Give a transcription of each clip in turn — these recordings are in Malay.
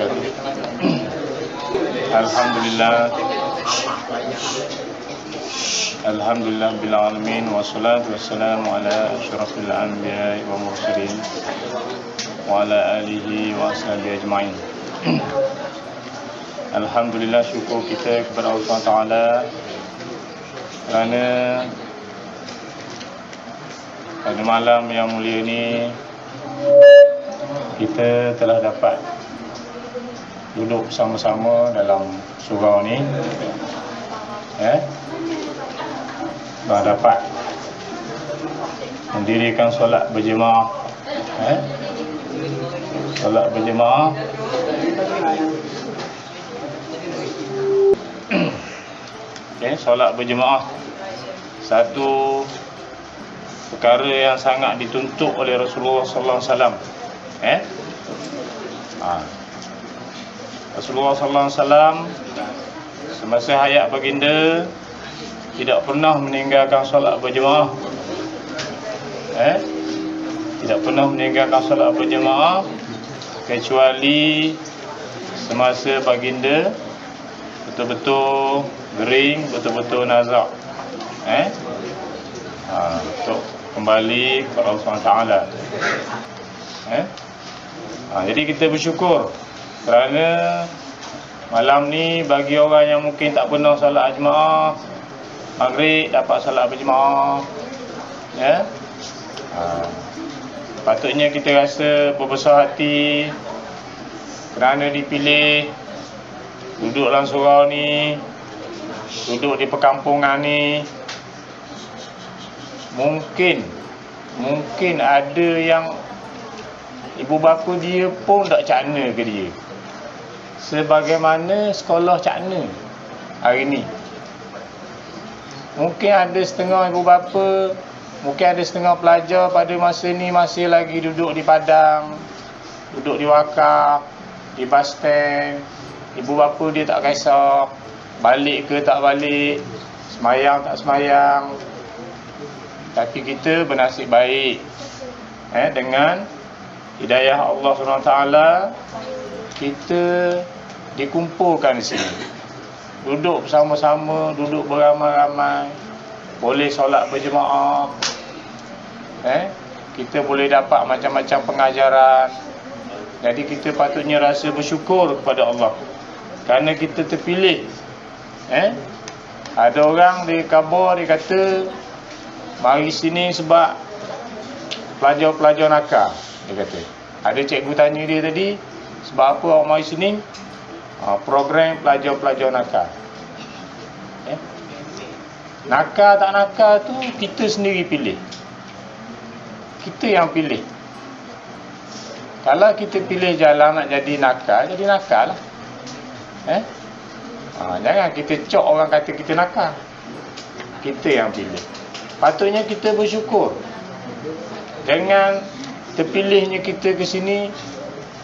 wabarakatuh. Alhamdulillah bil alamin wassalatu wassalamu ala asyrafil anbiya'i wa mursalin wa ala alihi wa ashabihi ajma'in. Alhamdulillah, syukur kita kepada Allah SWT kerana pada malam yang mulia ini kita telah dapat duduk bersama-sama dalam surau ni, telah dapat mendirikan solat berjemaah, solat berjemaah. Solat berjemaah satu perkara yang sangat dituntut oleh Rasulullah sallallahu alaihi wasallam. Rasulullah sallallahu alaihi wasallam semasa hayat baginda tidak pernah meninggalkan solat berjemaah. Tidak pernah meninggalkan solat berjemaah kecuali semasa baginda betul-betul gering, betul-betul nazak, untuk kembali kepada Allah SWT. Jadi kita bersyukur kerana malam ni bagi orang yang mungkin tak pernah solat jemaah, maghrib dapat solat berjemaah, patutnya kita rasa berbesar hati kerana dipilih duduk dalam surau ni, duduk di perkampungan ni. Mungkin ada yang ibu bapa dia pun tak cakna ke dia sebagaimana sekolah cakna hari ni. Mungkin ada setengah ibu bapa, mungkin ada setengah pelajar pada masa ni masih lagi duduk di padang, duduk di wakaf, di bus stand. Ibu bapa dia tak kisah balik ke tak balik, semayang tak semayang. Tapi kita bernasib baik dengan hidayah Allah SWT, kita dikumpulkan di sini, duduk bersama-sama, duduk beramai-ramai, boleh solat berjemaah, kita boleh dapat macam-macam pengajaran. Jadi kita patutnya rasa bersyukur kepada Allah kerana kita terpilih. Ada orang di khabar dia kata mari sini sebab pelajar-pelajar nakal. Dia kata, ada cikgu tanya dia tadi, sebab apa awak mari sini? Program pelajar-pelajar nakal. Nakal tak nakal tu kita sendiri pilih. Kita yang pilih. Kalau kita pilih jalan nak jadi nakal lah. Jangan kita cok orang kata kita nakal. Kita yang pilih. Patutnya kita bersyukur dengan terpilihnya kita ke sini.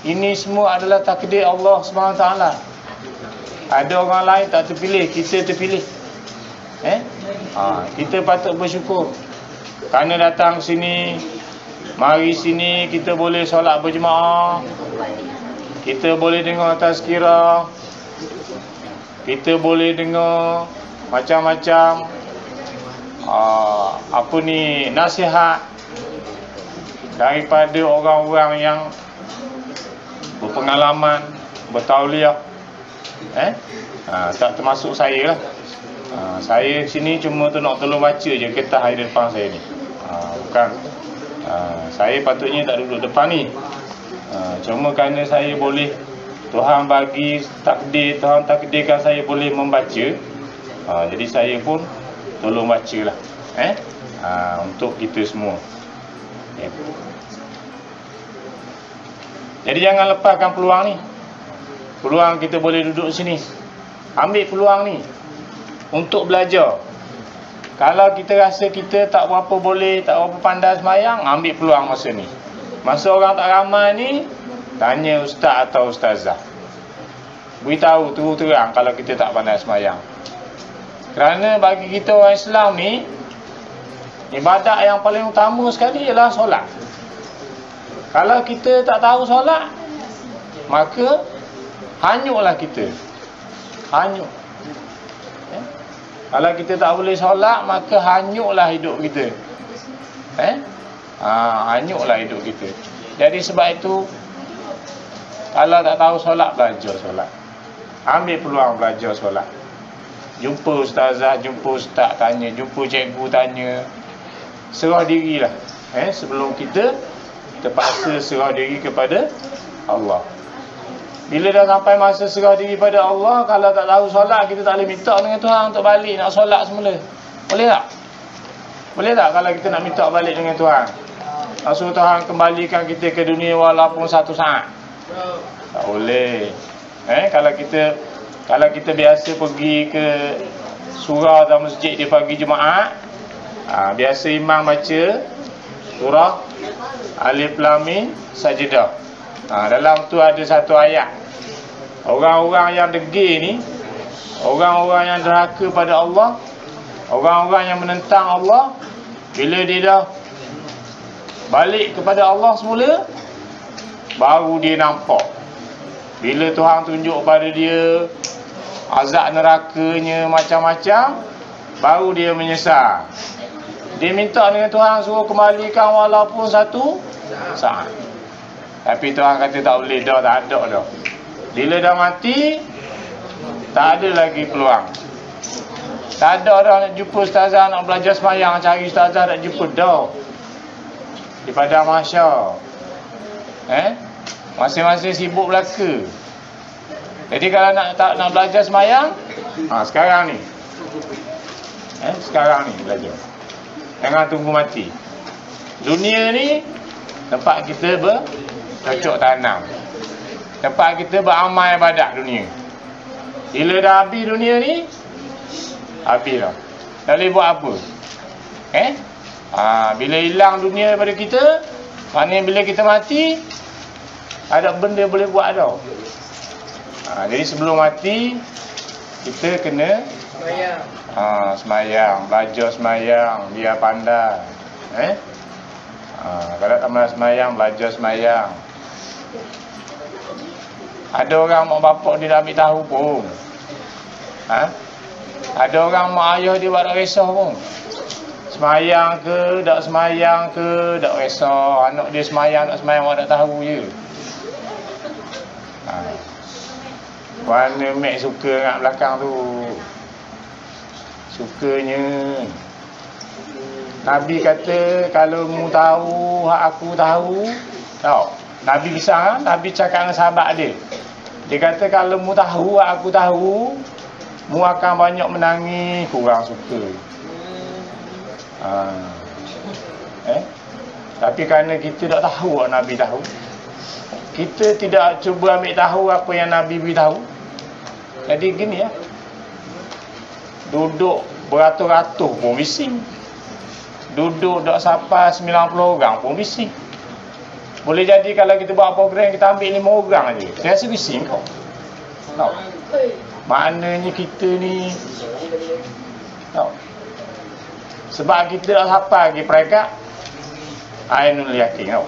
Ini semua adalah takdir Allah SWT. Ada orang lain tak terpilih, kita terpilih. Kita patut bersyukur kerana datang sini. Mari sini kita boleh solat berjemaah, kita boleh dengar tazkirah, kita boleh dengar macam-macam nasihat daripada orang-orang yang berpengalaman, bertauliah. Tak termasuk saya lah. Saya sini cuma nak tolong baca je kertas hari depan saya ni. Bukan. Saya patutnya tak duduk depan ni. Cuma kerana saya boleh, Tuhan bagi takdir, Tuhan takdirkan saya boleh membaca, jadi saya pun tolong baca lah, untuk kita semua. Jadi jangan lepaskan peluang ni. Peluang kita boleh duduk sini. Ambil peluang ni untuk belajar. Kalau kita rasa kita tak berapa boleh, tak berapa pandai semayang, ambil peluang masa ni. Masa orang tak ramai ni, tanya ustaz atau ustazah. Beritahu terang kalau kita tak pandai semayang. Kerana bagi kita orang Islam ni, ibadat yang paling utama sekali ialah solat. Kalau kita tak tahu solat, maka hanyutlah kita. Hanyut. Kalau kita tak boleh solat, maka hanyutlah hidup kita. Hanyutlah hidup kita. Jadi sebab itu, kalau tak tahu solat, belajar solat. Ambil peluang belajar solat. Jumpa ustazah, jumpa ustaz tanya, jumpa cikgu tanya. Serah dirilah. Sebelum kita terpaksa serah diri kepada Allah. Bila dah sampai masa serah diri pada Allah, kalau tak tahu solat, kita tak boleh minta dengan Tuhan untuk balik nak solat semula. Boleh tak? Boleh tak kalau kita nak minta balik dengan Tuhan? Nak suruh Tuhan kembalikan kita ke dunia walaupun 1 saat? Tak boleh. Kalau kita biasa pergi ke surau atau masjid di pagi Jumaat, biasa imam baca surah Alif Lam Mim Sajdah. Dalam tu ada satu ayat. Orang-orang yang degil ni, orang-orang yang derhaka pada Allah, orang-orang yang menentang Allah, bila dia dah balik kepada Allah semula, baru dia nampak. Bila Tuhan tunjuk pada dia azab nerakanya macam-macam, baru dia menyesal. Dia minta dengan Tuhan suruh kembalikan walaupun 1 saat. Tapi Tuhan kata tak boleh dah, tak ada dah. Bila dah mati, tak ada lagi peluang. Tak ada dah nak jumpa ustazah, nak belajar semayang, cari ustazah nak jumpa dah. Di padang mahsyar. Masing-masing sibuk belaka. Jadi kalau nak belajar semayang, sekarang ni. Sekarang ni belajar. Jangan tunggu mati. Dunia ni tempat kita bercocok tanam. Tempat kita beramal ibadat dunia. Bila dah habis dunia ni, habis dah. Tak boleh buat apa. Bila hilang dunia daripada kita, maknanya bila kita mati, ada benda boleh buat tau. Jadi sebelum mati, kita kena semayang, belajar semayang, biar pandai. Kalau tak malas semayang, belajar semayang. Ada orang mak bapak dia dah ambil tahu pun. Ada orang mak ayah dia buat tak risau pun. Semayang ke, tak semayang ke, tak risau. Anak dia semayang, tak semayang, mak tak tahu je. Warna Mac suka kat belakang tu. Sukanya. Nabi kata, kalau mu tahu, aku tahu. Tahu. Nabi bisa, Nabi cakap dengan sahabat dia. Dia kata, kalau mu tahu, aku tahu, mu akan banyak menangis. Kurang suka. Tapi kerana kita tak tahu Nabi tahu, kita tidak cuba ambil tahu apa yang Nabi beritahu. Jadi gini ya, duduk beratus-ratus pun bising. Duduk tak sampai 90 orang pun bising. Boleh jadi kalau kita buat program, kita ambil 5 orang aja, saya rasa bising kau. Tahu? Maknanya kita ni tahu. Sebab kita tak sampai lagi peringkat Ainul Yakin tau.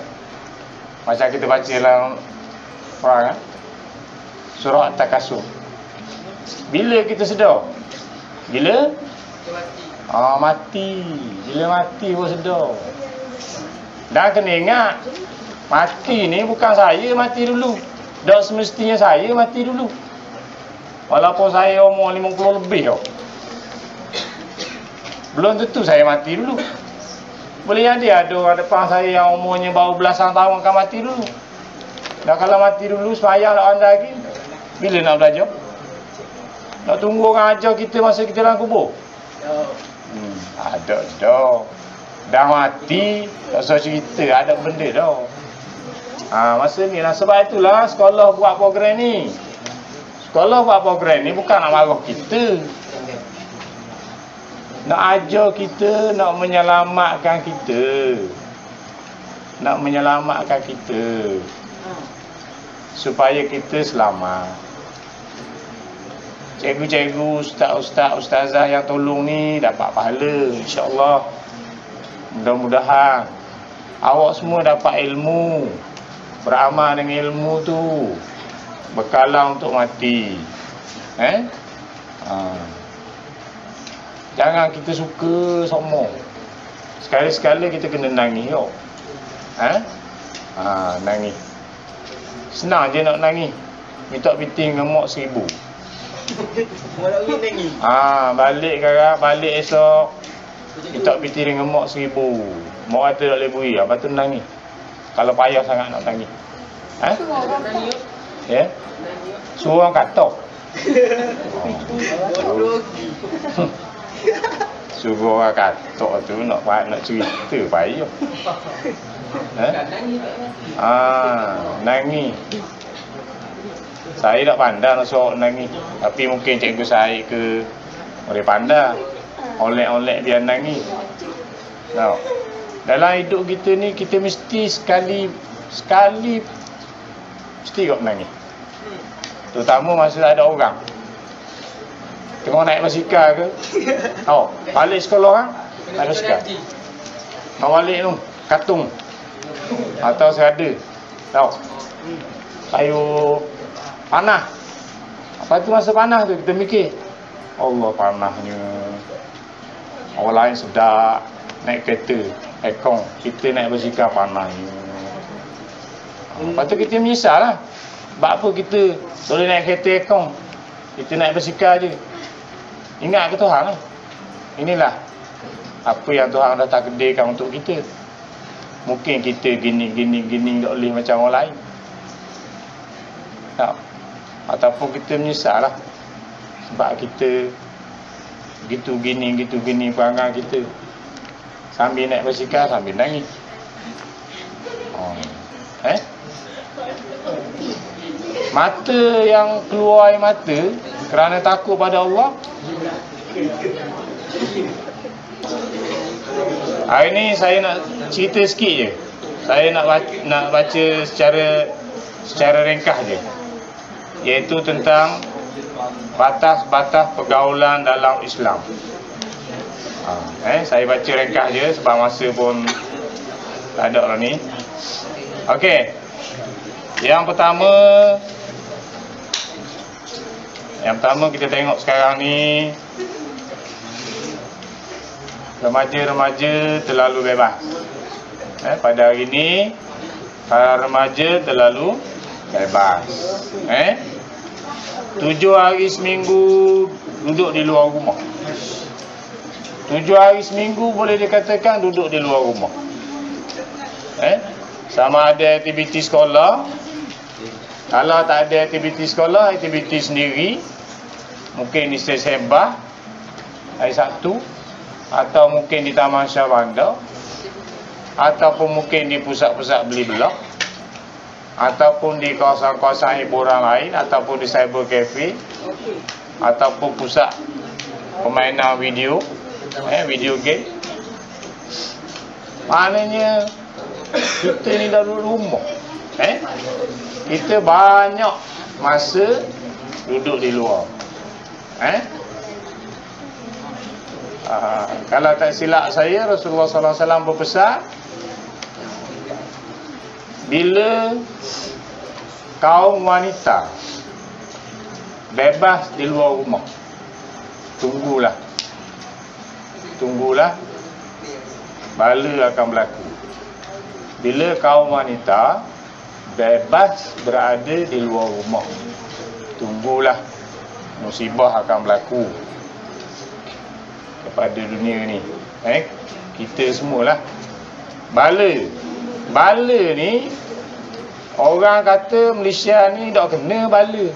Macam kita baca dalam Quran, surah At-Takasur. Bila kita sedar? Bila? Mati. Bila mati pun sedar. Dan kena ingat, mati ni bukan saya mati dulu. Tak semestinya saya mati dulu. Walaupun saya umur 50 lebih tau, belum tentu saya mati dulu. Boleh jadi ada orang depan saya yang umurnya baru belasan tahun akan mati dulu. Dan kalau mati dulu, semayang nak anda lagi, bila nak belajar? Nak tunggu orang ajar kita masa kita dalam kubur? Ada dah. Dah mati, tak usah cerita, ada benda dah. Masa ni lah. Sebab itulah sekolah buat program ni. Sekolah buat program ni bukan nak marah kita, nak ajar kita, nak menyelamatkan kita. Nak menyelamatkan kita supaya kita selamat. Cikgu-cikgu, ustaz-ustaz, ustazah yang tolong ni dapat pahala, insya-Allah. Mudah-mudahan awak semua dapat ilmu, beramal dengan ilmu tu. bekalan untuk mati. Jangan kita suka sombong. Sekali-sekala kita kena nangis tau. Nangis. Senang je nak nangis. Minta piting ngemok 1000. Balik sekarang, balik esok. Minta piting ngemok 1000. Mak kata tak boleh beri. Lepas tu nangis. Kalau payah sangat nak nangis. Ya? Suruh orang katok. Suruh orang katok tu nak cerita payah. Nangis. Saya tak pandai nak suruh nangis. Tapi mungkin cikgu saya ke boleh pandai. Olek-olek dia nangis. Tahu? Dalam hidup kita ni, kita mesti sekali mesti kau menangis. Terutama masa ada orang tengok naik basikal ke, balik sekolah orang naik basikal, nak balik tu katung atau serada, tahu, kayu panah. Lepas tu masa panah tu kita mikir, Allah panahnya, orang lain sedap naik kereta ekong, kita naik basikal panahnya. Lepas tu kita menyesal lah. Sebab apa kita boleh naik kereta ekong, kita naik basikal je. Ingat ke Tuhan lah. Inilah apa yang Tuhan dah takdirkan untuk kita. Mungkin kita gini tak boleh macam orang lain, tak? Ataupun kita menyesal lah sebab kita gitu gini perangai kita. Sambil naik basikal, sambil nangis. Mata yang keluar air mata kerana takut pada Allah. Hari ni saya nak cerita sikit je. Saya nak baca secara ringkas je, iaitu tentang batas-batas pergaulan dalam Islam. Saya baca ringkas je sebab masa pun tak ada lah ni. Okey. Yang pertama kita tengok sekarang ni, remaja-remaja terlalu bebas. Pada hari ni para remaja terlalu bebas. 7 hari seminggu duduk di luar rumah. 7 hari seminggu boleh dikatakan duduk di luar rumah. Sama ada aktiviti sekolah. Kalau tak ada aktiviti sekolah, aktiviti sendiri. Mungkin di Sembah hari Sabtu, atau mungkin di Taman Shah Bandar, ataupun mungkin di pusat-pusat beli blok, ataupun di kawasan-kawasan hiburan lain, ataupun di cyber cafe, ataupun pusat permainan video, video game. Maknanya kita ni dah duduk rumah. Kita banyak masa duduk di luar. Kalau tak silap saya, Rasulullah SAW berpesan, bila kaum wanita bebas di luar rumah, tunggulah bala akan berlaku. Bila kaum wanita bebas berada di luar rumah, tunggulah musibah akan berlaku kepada dunia ni. Kita semualah bala ni. Orang kata Malaysia ni tak kena bala,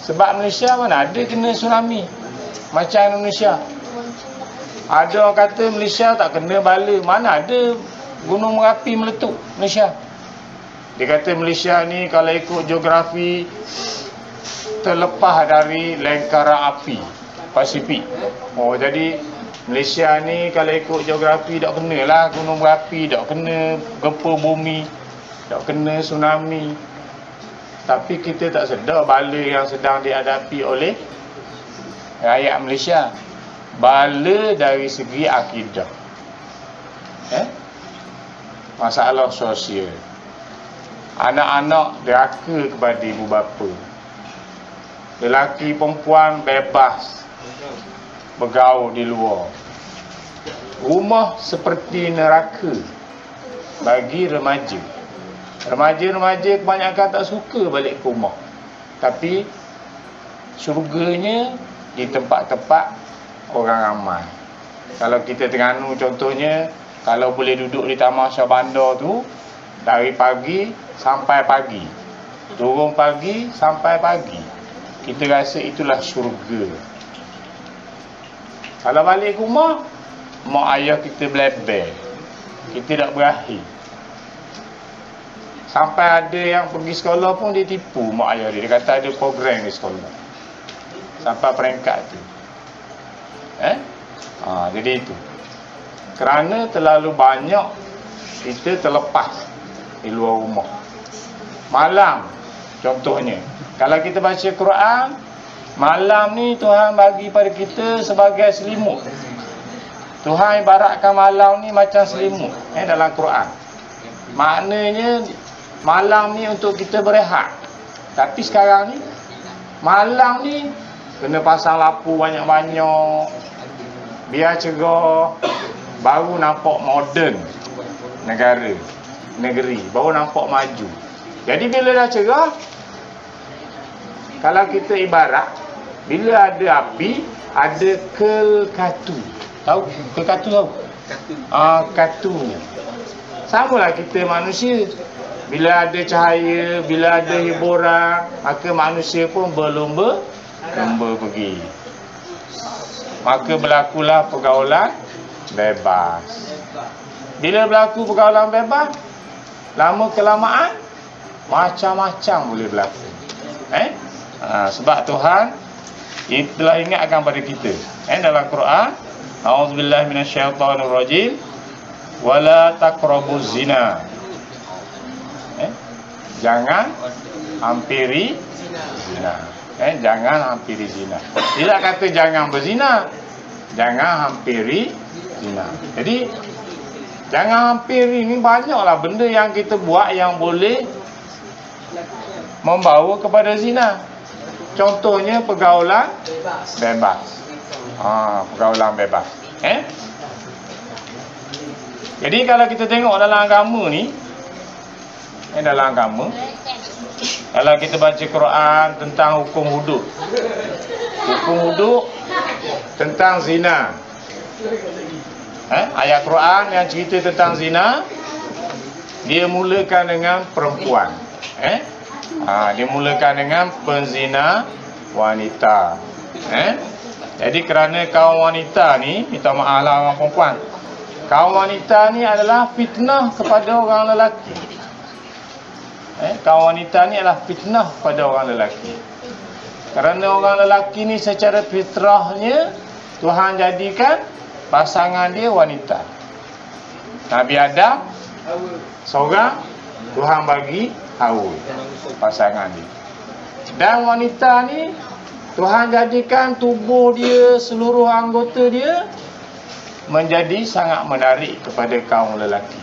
sebab Malaysia mana ada kena tsunami macam Indonesia. Ada orang kata Malaysia tak kena bala, mana ada Gunung Merapi meletup Malaysia. Dia kata Malaysia ni kalau ikut geografi terlepas dari lingkaran api Pasifik. Jadi Malaysia ni kalau ikut geografi tak kena lah Gunung Merapi, tak kena gempa bumi, tak kena tsunami. Tapi kita tak sedar bala yang sedang dihadapi oleh rakyat Malaysia. Bala dari segi akidah, masalah sosial. Anak-anak derhaka kepada ibu bapa. Lelaki perempuan bebas bergaul di luar. Rumah seperti neraka bagi remaja. Remaja-remaja kebanyakan tak suka balik ke rumah. Tapi syurganya di tempat-tempat orang ramai. Kalau kita Terengganu contohnya, kalau boleh duduk di Taman Shah Bandar tu dari pagi sampai pagi, turun pagi sampai pagi, kita rasa itulah syurga. Kalau balik ke rumah, mak ayah kita belebel, kita tak berakhir. Sampai ada yang pergi sekolah pun dia tipu mak ayah dia. Dia kata ada program di sekolah. Sampai peringkat tu. Jadi itu. Kerana terlalu banyak kita terlepas di luar rumah. Malam contohnya, kalau kita baca Quran, malam ni Tuhan bagi pada kita sebagai selimut. Tuhan ibaratkan malam ni macam selimut dalam Quran. Maknanya malam ni untuk kita berehat. Tapi sekarang ni, malam ni kena pasang lampu banyak-banyak, biar cerah, baru nampak moden negeri, baru nampak maju. Jadi bila dah cerah, kalau kita ibarat, bila ada api, ada kelkatu. Tahu? Kelkatu tahu? Katunya. Samalah kita manusia. Bila ada cahaya, bila ada hiburan, maka manusia pun berlomba pergi. Maka berlakulah pergaulan bebas. Bila berlaku pergaulan bebas, lama kelamaan macam-macam boleh berlaku. Sebab Tuhan telah ingatkan pada kita dalam Quran, a'udzubillahi minasyaitonirrajim, wala taqrabuz zina. Jangan hampiri zina. Jangan hampiri zina. Tidak kata jangan berzina, jangan hampiri zina. Jadi jangan hampiri ni, banyaklah benda yang kita buat yang boleh membawa kepada zina. Contohnya pergaulan bebas. Pergaulan bebas. Jadi kalau kita tengok dalam agama ni, dalam agama, kalau kita baca Quran tentang hukum hudud, tentang zina, ayat Quran yang cerita tentang zina, dia mulakan dengan perempuan. Dia mulakan dengan penzina wanita. Jadi kerana kaum wanita ni, minta maaf lah orang perempuan, kaum wanita ni adalah fitnah kepada orang lelaki. Kaum wanita ni adalah fitnah pada orang lelaki. Kerana orang lelaki ni secara fitrahnya Tuhan jadikan pasangan dia wanita. Nabi Adam seorang, Tuhan bagi Hawa pasangan dia. Dan wanita ni Tuhan jadikan tubuh dia, seluruh anggota dia menjadi sangat menarik kepada kaum lelaki.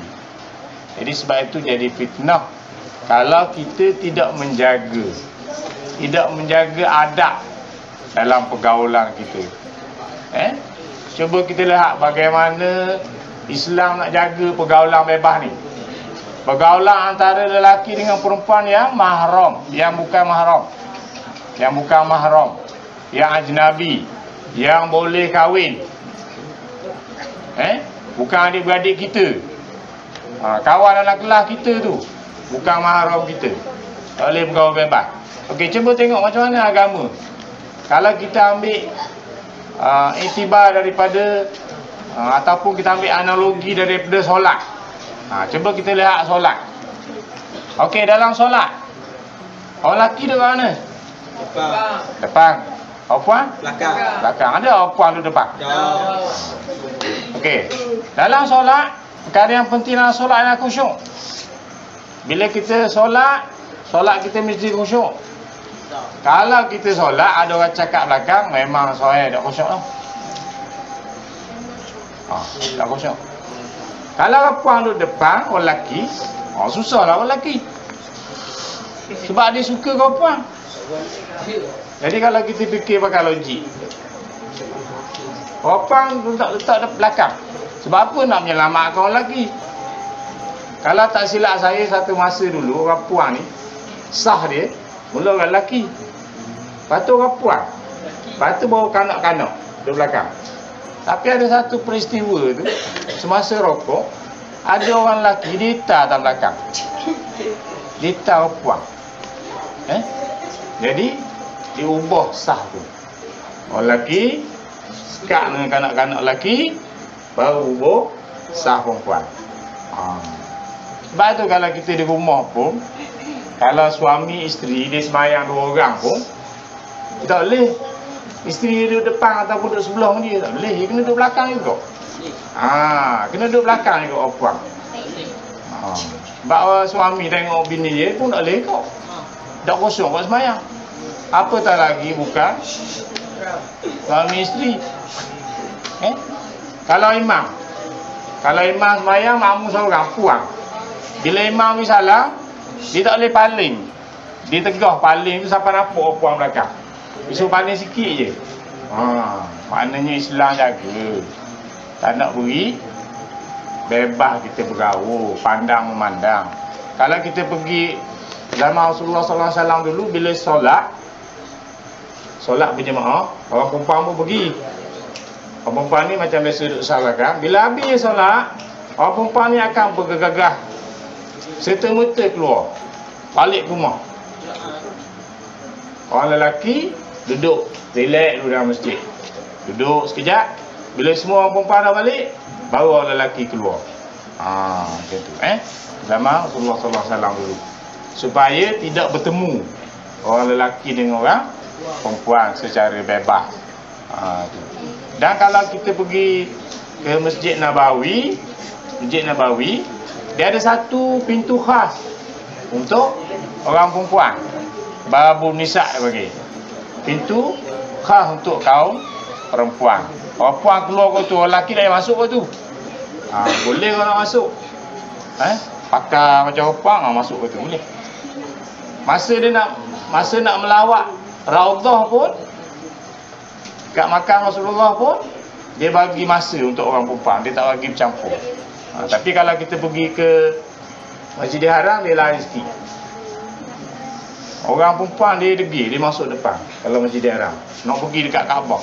Jadi sebab itu jadi fitnah kalau kita tidak menjaga adab dalam pergaulan kita. Cuba kita lihat bagaimana Islam nak jaga pergaulan bebas ni. Pergaulan antara lelaki dengan perempuan yang mahram, yang bukan mahram, yang ajnabi, yang boleh kahwin. Bukan adik-beradik kita, kawan dalam kelas kita tu, bukan mahram kita, tak boleh bergaul bebas. Okey, cuba tengok macam mana agama. Kalau kita ambil iktibar daripada ataupun kita ambil analogi daripada solat. Cuba kita lihat solat. Okey, dalam solat, orang lelaki duduk mana? Depan. Perempuan? Belakang. Ada perempuan duduk depan? Okey, dalam solat, perkara yang penting dalam solat adalah khusyuk. Bila kita solat kita mesti khusyuk. Kalau kita solat ada orang cakap belakang, memang saya tak khusyuk tau. Tak khusyuk. Kalau perempuan duduk depan, orang lelaki, susahlah orang lelaki. Sebab dia suka kau puan. Jadi kalau kita fikir pakai logik, perempuan letak di belakang. Sebab apa nak menyelamatkan orang lelaki? Kalau tak silap saya satu masa dulu, orang puan ni sah dia mula orang lelaki, lepas tu orang puan, lepas tu bawa kanak-kanak di belakang. Tapi ada satu peristiwa tu, semasa rokok ada orang lelaki dia tak belakang, dia orang puan. Jadi diubah sah tu, orang lelaki sekat dengan kanak-kanak lelaki, baru ubah sah perempuan. Sebab tu kalau kita di rumah pun, kalau suami isteri dia semayang 2 orang pun, tak boleh isteri dia duduk depan ataupun duduk sebelah dia, tak boleh, dia kena duduk belakang juga. Kena duduk belakang juga perempuan. Sebab suami tengok bini dia pun tak boleh kok, tak kosong kat semayang. Apa tak lagi bukan suami isteri. Kalau imam semayang, makmum seorang puang. Bila imam ni salah, dia tak boleh paling, dia tegah paling tu sampai nampak puang belakang. Dia suruh paling sikit je. Maknanya Islam jaga, tak nak beri, bebas kita bergaul, pandang memandang. Kalau kita pergi zaman Rasulullah SAW dulu, bila solat berjemaah, orang perempuan pun pergi. Orang perempuan ni macam biasa duduk salatkan. Bila habis solat, orang perempuan ni akan bergegagah serta-merta keluar balik ke rumah. Orang lelaki duduk relax dulu dalam masjid, duduk sekejap. Bila semua orang perempuan dah balik, baru orang lelaki keluar. Macam tu zaman Rasulullah SAW dulu, supaya tidak bertemu orang lelaki dengan orang perempuan secara bebas. Dan kalau kita pergi ke Masjid Nabawi, dia ada satu pintu khas untuk orang perempuan. Babun Nisa dia bagi. Pintu khas untuk kaum perempuan. Orang perempuan keluar ke tu, orang lelaki dah masuk ke tu. Boleh orang nak masuk. Pakai macam perempuan, masuk ke tu boleh. Masa nak melawat Raudhah pun, kat makam Rasulullah pun, dia bagi masa untuk orang perempuan, dia tak bagi bercampur. Tapi kalau kita pergi ke Masjidil Haram, dia lain sikit. Orang perempuan dia degil, dia masuk depan. Kalau Masjidil Haram nak pergi dekat Kaabah,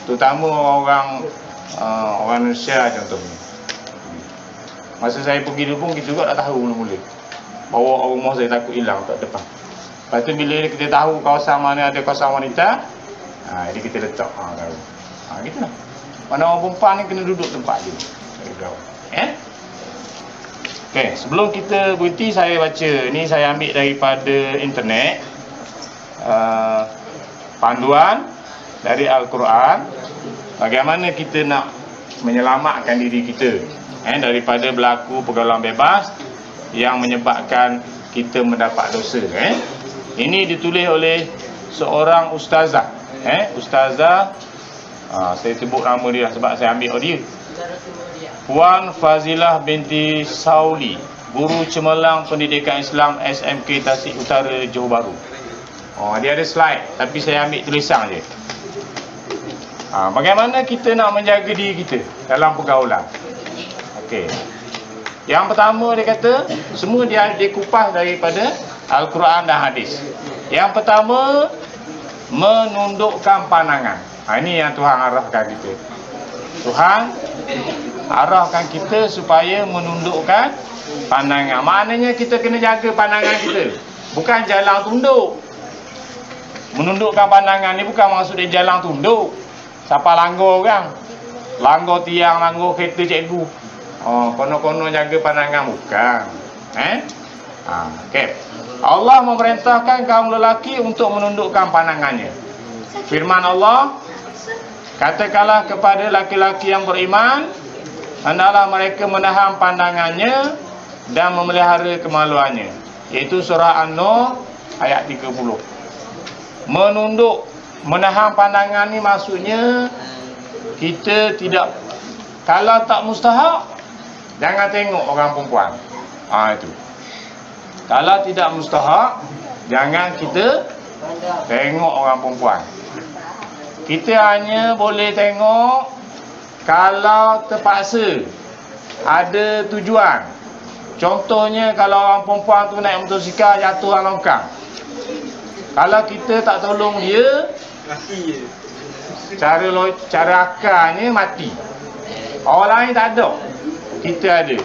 terutama orang Indonesia contohnya. Masa saya pergi dulu pun, kita juga tak tahu mula-mula. Bawa orang rumah saya takut hilang kat depan. Lepas tu bila kita tahu kawasan mana ada kawasan wanita, jadi kita letak tahu. Gitu lah. Mana orang perempuan ni kena duduk tempat dia. Okey, sebelum kita berhenti, saya baca ni, saya ambil daripada internet, panduan dari Al-Quran bagaimana kita nak menyelamatkan diri kita daripada berlaku pergaulan bebas yang menyebabkan kita mendapat dosa. Ini ditulis oleh seorang ustazah. Ustazah, saya sebut nama dia sebab saya ambil audio. Puan Fazilah binti Sauli, Guru Cemerlang Pendidikan Islam SMK Tasik Utara, Johor Bahru. Dia ada slide, tapi saya ambil tulisan je. Bagaimana kita nak menjaga diri kita dalam pergaulan. Okey. Yang pertama dia kata, semua dia kupas daripada Al-Quran dan hadis. Yang pertama, menundukkan pandangan. Ini yang Tuhan arahkan kita. Tuhan arahkan kita supaya menundukkan pandangan. Maknanya kita kena jaga pandangan kita, bukan jalan tunduk. Menundukkan pandangan ni bukan maksud dia jalan tunduk. Siapa langgar orang, langgar tiang, langgar kereta cikgu, kono-kono jaga pandangan, bukan. Okey. Allah memerintahkan kaum lelaki untuk menundukkan pandangannya. Firman Allah, katakanlah kepada laki-laki yang beriman, hendaklah mereka menahan pandangannya dan memelihara kemaluannya. Iaitu surah An-Nur ayat 30. Menunduk, menahan pandangan ni maksudnya kita tidak, kalau tak mustahak, jangan tengok orang perempuan. Itu. Kalau tidak mustahak, Jangan kita tengok orang perempuan. Kita hanya boleh tengok kalau terpaksa, ada tujuan. Contohnya kalau orang perempuan tu naik motosikal jatuh dalam longkang. Kalau kita tak tolong dia, cara akarnya mati. Orang lain tak ada, kita ada.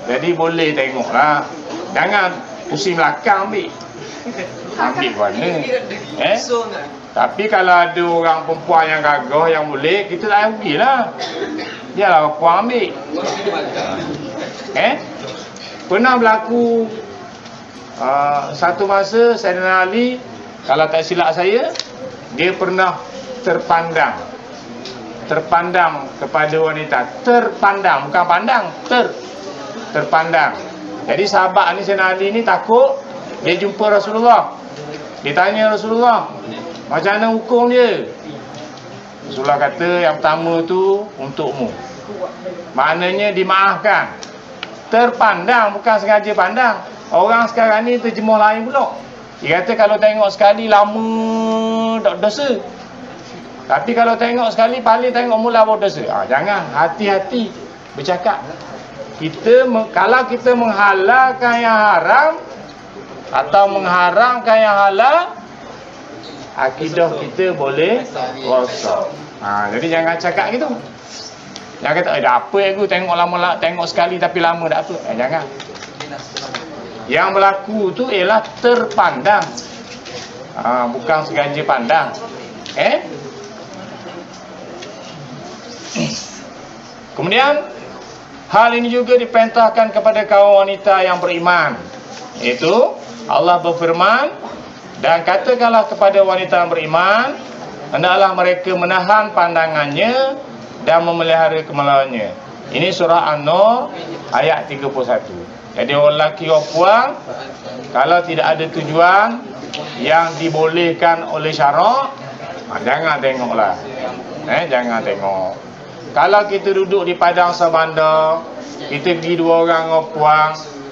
Jadi boleh tengoklah. Jangan pusing belakang ambil mana. Tapi kalau ada orang perempuan yang gagah yang boleh, kita tak rugilah. Biarlah perempuan ambil. Pernah berlaku satu masa Saidina Ali, kalau tak silap saya, dia pernah terpandang kepada wanita. Terpandang, bukan pandang, terpandang. Jadi sahabat ni Saidina Ali ni takut. Dia jumpa Rasulullah, dia tanya Rasulullah, macam mana hukum dia? Rasulullah kata, yang pertama tu untukmu. Maknanya dimaafkan. Terpandang, bukan sengaja pandang. Orang sekarang ni terjemuh lain pula. Dia kata kalau tengok sekali lama tak dosa. Tapi kalau tengok sekali paling tengok mula baru dosa. Jangan, hati-hati bercakap. Kalau kita menghalalkan yang haram atau mengharamkan yang halal, akidah kita boleh rosak. Jadi jangan cakap gitu. Jangan kata, dah apa aku tengok lama, tengok sekali tapi lama dah apa. Jangan. Yang berlaku tu ialah terpandang. Bukan sengaja pandang. Kemudian hal ini juga diperintahkan kepada kaum wanita yang beriman. Iaitu Allah berfirman, dan katakanlah kepada wanita yang beriman, hendaklah mereka menahan pandangannya dan memelihara kemaluannya. Ini surah An-Nur ayat 31. Jadi orang lelaki orang puan, kalau tidak ada tujuan yang dibolehkan oleh syarak, jangan tengoklah. Jangan tengok. Kalau kita duduk di padang sabanda, kita pergi dua orang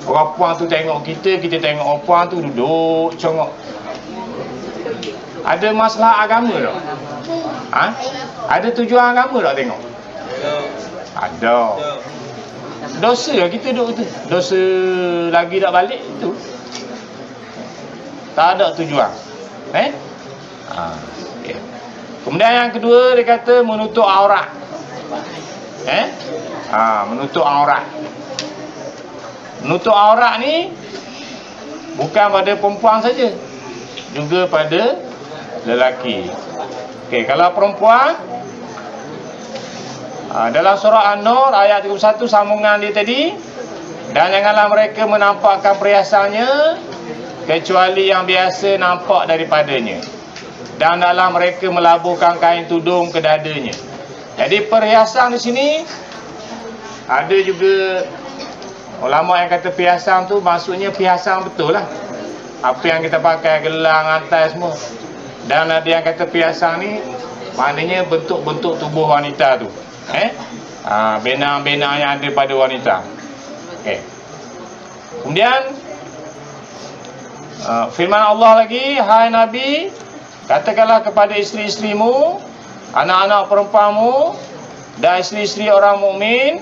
orang puan tu tengok kita tengok orang puan tu duduk congok. Ada masalah agama tak? Ada tujuan agama tak tengok? Ada. Dosa lah kita duduk tu. Dosa lagi tak balik tu. Tak ada tujuan. Kemudian yang kedua dia kata menutup aurat. Menutup aurat. Menutup aurat ni bukan pada perempuan saja, juga pada lelaki. Kalau perempuan, dalam surah An-Nur ayat 31 sambungan dia tadi, dan janganlah mereka menampakkan perhiasannya kecuali yang biasa nampak daripadanya, dan hendaklah mereka melabuhkan kain tudung ke dadanya. Jadi perhiasan di sini ada juga ulama yang kata perhiasan tu maksudnya perhiasan betul lah. Apa yang kita pakai, gelang, rantai semua. Dan ada yang kata perhiasan ni maknanya bentuk-bentuk tubuh wanita tu. Benang-benang yang ada pada wanita. Kemudian firman Allah lagi, hai Nabi, katakanlah kepada isteri-isterimu, anak-anak perempuanmu dan isteri-isteri orang mukmin,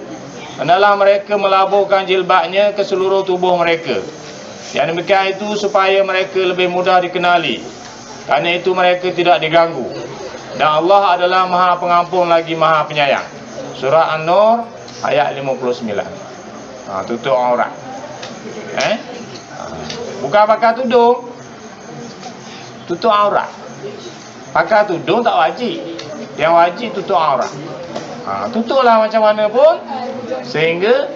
hendaklah mereka melabuhkan jilbabnya ke seluruh tubuh mereka. Yang demikian itu supaya mereka lebih mudah dikenali, kerana itu mereka tidak diganggu. Dan Allah adalah Maha Pengampun lagi Maha Penyayang. Surah An-Nur ayat 59. Tutup aurat. Bukan pakai tudung, tutup aurat. Pakai tudung tak wajib. Yang wajib tutup aurat. Tutuplah macam mana pun sehingga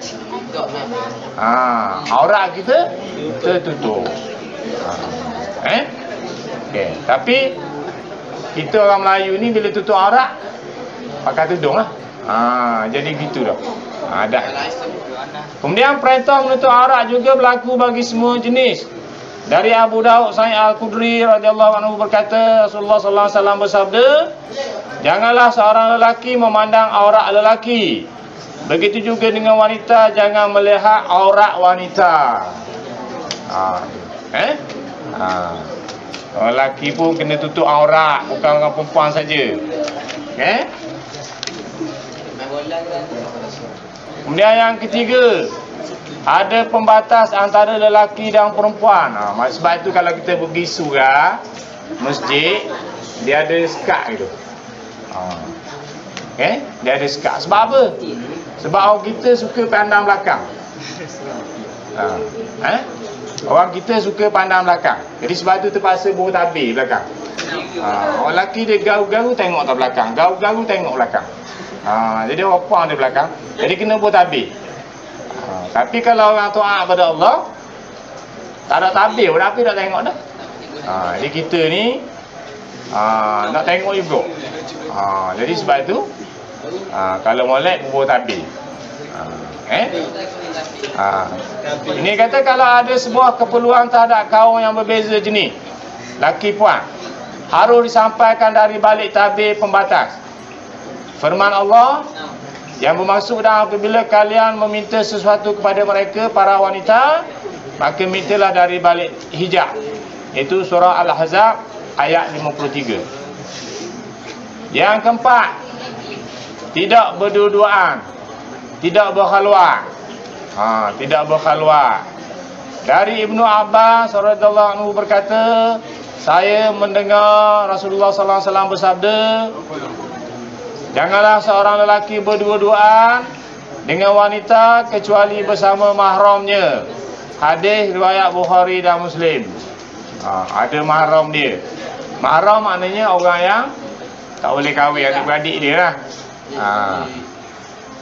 aurat kita tertutup. Tapi kita orang Melayu ni bila tutup aurat pakai tudung lah. Jadi gitu dah. Dah. Kemudian perintah menutup aurat juga berlaku bagi semua jenis. Dari Abu Daud Sa'id Al-Khudri radhiyallahu anhu berkata, Rasulullah sallallahu alaihi wasallam bersabda, janganlah seorang lelaki memandang aurat lelaki. Begitu juga dengan wanita, jangan melihat aurat wanita. Orang lelaki pun kena tutup aurat, bukan orang perempuan saja. Okey. Kemudian yang ketiga, ada pembatas antara lelaki dan perempuan. Sebab itu kalau kita pergi surau masjid, dia ada sekat gitu. Okay? Dia ada sekat. Sebab apa? Sebab orang kita suka pandang belakang. Orang kita suka pandang belakang. Jadi sebab itu terpaksa bawa tabir belakang. Orang lelaki dia garu-garu tengok ke belakang, garu-garu tengok belakang. Jadi orang puang di belakang. Jadi kena bawa tabir. Tapi kalau orang taat pada Allah, tak ada tabir, berapa nak tengok dah. Jadi kita ni nak tengok juga. Jadi sebab itu kalau molek bawa tabir. Ini kata kalau ada sebuah keperluan terhadap kaum yang berbeza jenis, laki puan, harus disampaikan dari balik tabir pembatas. Firman Allah yang bermaksud dan apabila kalian meminta sesuatu kepada mereka, para wanita, maka mintalah dari balik hijab. Itu surah Al-Ahzab ayat 53. Yang keempat, tidak berdua-duaan, tidak berkhalwat. Tidak berkhalwat. Dari Ibnu Abbas radhiyallahu anhu berkata, saya mendengar Rasulullah sallallahu alaihi wasallam bersabda, janganlah seorang lelaki berdua-duaan dengan wanita kecuali bersama mahramnya. Hadis riwayat Bukhari dan Muslim. Ada mahram dia. Mahram maknanya orang yang tak boleh kahwin, adik-beradik dia lah.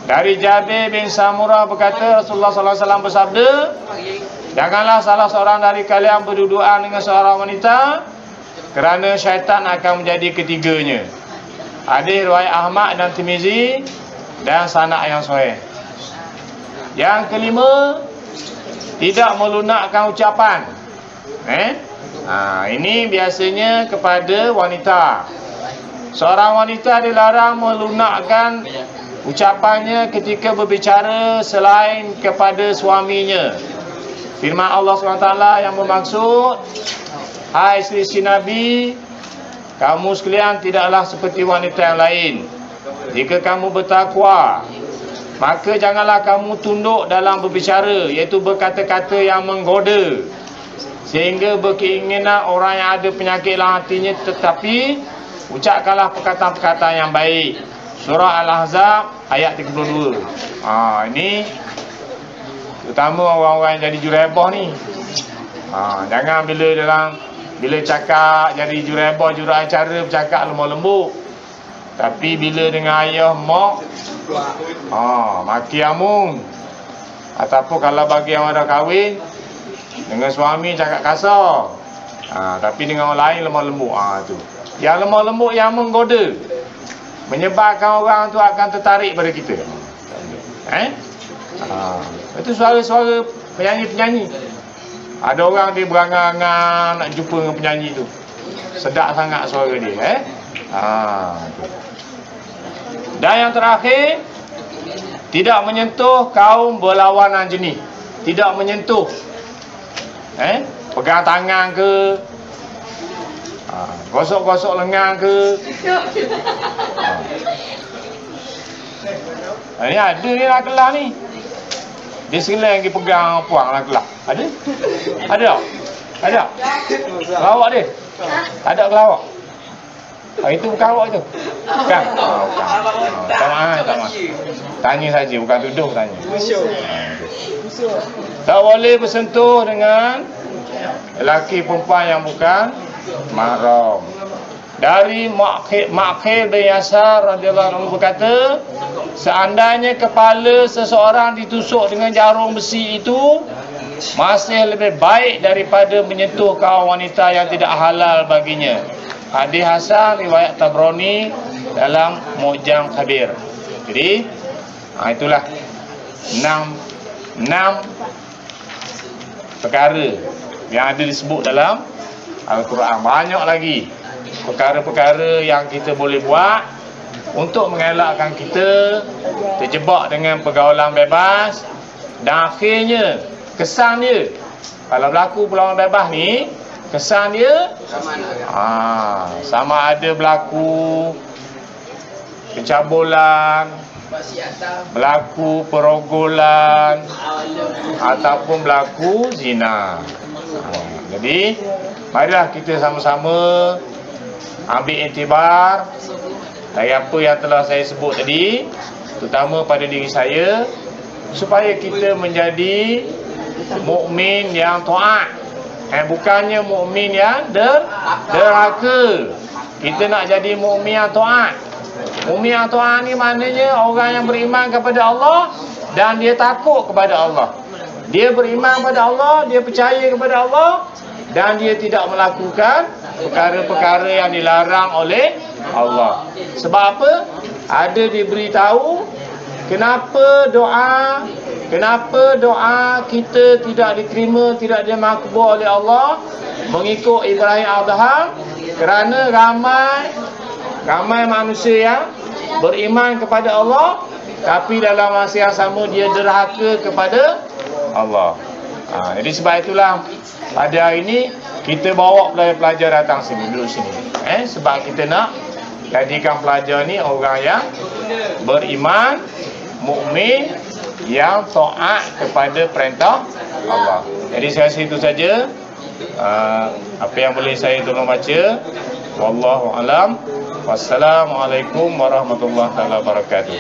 Dari Jabir bin Samurah berkata, Rasulullah sallallahu alaihi wasallam bersabda, janganlah salah seorang dari kalian berdua-duaan dengan seorang wanita, kerana syaitan akan menjadi ketiganya. Hadis riwayat Ahmad dan Tirmizi dan sanad yang sahih. Yang kelima, tidak melunakkan ucapan. Ini biasanya kepada wanita. Seorang wanita dilarang melunakkan ucapannya ketika berbicara selain kepada suaminya. Firman Allah SWT yang bermaksud, hai isteri Nabi, kamu sekalian tidaklah seperti wanita yang lain. Jika kamu bertakwa, maka janganlah kamu tunduk dalam berbicara, iaitu berkata-kata yang menggoda, sehingga berkeinginan orang yang ada penyakit dalam hatinya. Tetapi ucapkanlah perkataan-perkataan yang baik. Surah Al-Ahzab ayat 32. Ini terutama orang-orang yang jadi jurebah ni. Jangan bila cakap jadi jurebah, juruacara bercakap lemah lembut. Tapi bila dengan ayah mak, maki amun. Ataupun kalau bagi yang ada kahwin, dengan suami cakap kasar. Tapi dengan orang lain lemah lembut. Tu. Yang lemah lembut yang menggoda, menyebabkan orang tu akan tertarik pada kita. Itu suara-suara penyanyi-penyanyi. Ada orang dia berangan-angan nak jumpa dengan penyanyi tu. Sedap sangat suara dia. Dan yang terakhir, tidak menyentuh kaum berlawanan jenis. Tidak menyentuh. Pegang tangan ke, gosok-gosok lengan ke. Ini ada ni lah kelah ni. Dia sila yang pegang puang lah kelah. Ada? Ada tak? Ada? Kelawak dia? Ada kelawak? Itu bukan awak itu? Bukan? Bukan. Tak maaf. Tanya saja, bukan tuduh tanya. Tak boleh bersentuh dengan lelaki perempuan yang bukan mahram. Dari Ma'qil bin Yasar radhiyallahu anhu berkata, seandainya kepala seseorang ditusuk dengan jarum besi itu masih lebih baik daripada menyentuh kaum wanita yang tidak halal baginya. Hadis hasan riwayat Tabrani dalam Mu'jam Kabir. Jadi itulah 6 perkara yang ada disebut dalam Al-Quran. Banyak lagi perkara-perkara yang kita boleh buat untuk mengelakkan kita terjebak dengan pergaulan bebas. Dan akhirnya kesan dia, kalau berlaku pergaulan bebas ni, kesan dia sama ada berlaku pencabulan, berlaku perogolan, ataupun berlaku zina. Jadi marilah kita sama-sama ambil iktibar dari apa yang telah saya sebut tadi, terutama pada diri saya, supaya kita menjadi mukmin yang taat, bukannya mukmin yang derhaka. Kita nak jadi mukmin yang taat. Mukmin yang taat ni maknanya orang yang beriman kepada Allah dan dia takut kepada Allah. Dia beriman kepada Allah, dia percaya kepada Allah, dan dia tidak melakukan perkara-perkara yang dilarang oleh Allah. Sebab apa? Ada diberitahu kenapa doa kita tidak diterima, tidak dimakbul oleh Allah mengikut Ibrahim Adham, kerana ramai manusia yang beriman kepada Allah, tapi dalam masa yang sama dia derhaka kepada Allah. Jadi sebab itulah pada hari ini kita bawa pelajar datang sini, duduk sini. Sebab kita nak jadikan pelajar ni orang yang beriman, mukmin, yang taat kepada perintah Allah. Jadi saya rasa itu saja apa yang boleh saya tolong baca. Wallahu alam. Wassalamualaikum warahmatullahi wabarakatuh.